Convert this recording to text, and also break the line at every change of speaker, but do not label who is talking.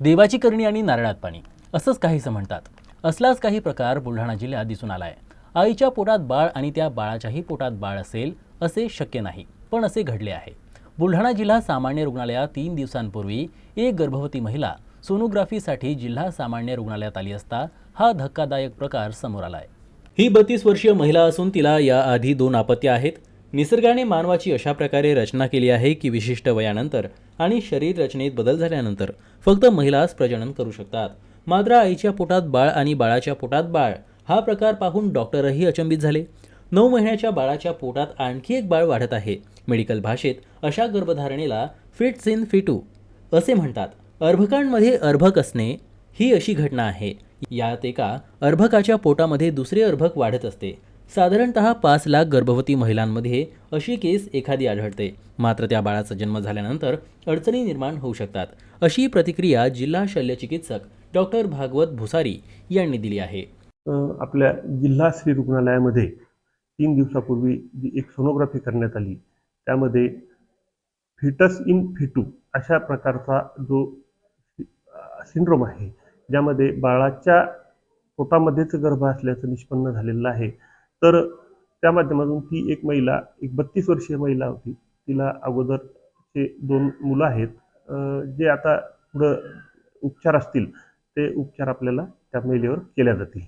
देवाची करणी आणि नारळात पाणी असंच काहीसं म्हणतात. असलाच काही प्रकार बुलढाणा जिल्ह्यात दिसून आलाय. आईच्या पोटात बाळ आणि त्या बाळाच्याही पोटात बाळ असेल असे शक्य नाही, पण असे घडले आहे. बुलढाणा जिल्हा सामान्य रुग्णालयात 3 दिवसांपूर्वी एक गर्भवती महिला सोनोग्राफीसाठी जिल्हा सामान्य रुग्णालयात आली असता हा धक्कादायक प्रकार समोर आलाय. ही 32 वर्षीय महिला असून तिला याआधी 2 अपत्य आहेत. निसर्गाने मानवाची अशा प्रकारे रचना केली आहे की विशिष्ट वयानंतर आणि शरीर रचनेत बदल झाल्यानंतर फक्त महिलाच प्रजनन करू शकतात. मात्र आईच्या पोटात बाळ आणि बाळाच्या पोटात बाळ हा प्रकार पाहून डॉक्टरही अचंबित झाले. 9 महिन्याच्या बाळाच्या पोटात आणखी एक बाळ वाढत आहे. मेडिकल भाषेत अशा गर्भधारणेला फिट्स इन फिटू असे म्हणतात. अर्भकांमध्ये अर्भक असणे ही अशी घटना आहे. यात एका अर्भकाच्या पोटामध्ये दुसरे अर्भक वाढत असते. साधारणतः 5 लाख गर्भवती महिलांमध्ये अशी केस एखादी आढळते. मात्र त्या बाळाचा जन्म झाल्यानंतर अडचणी निर्माण होऊ शकतात, अशी प्रतिक्रिया जिल्हा शल्यचिकित्सक डॉक्टर भागवत भुसारी यांनी दिली आहे.
आपल्या जिल्हा श्री रुग्णालयामध्ये 3 दिवसापूर्वी जी एक सोनोग्राफी करण्यात आली, त्यामध्ये फिटस इन फिटू अशा प्रकारचा जो सिंड्रोम आहे, ज्यामध्ये बाळाच्या पोटामध्येच गर्भ असल्याचं निष्पन्न झालेलं आहे. तर त्या माध्यमातून ती एक महिला, एक 32 वर्षीय महिला होती. तिला अगोदरचे 2 मुलं आहेत. जे आता पुढं उपचार असतील ते उपचार आपल्याला त्या महिलेवर केल्या जातील.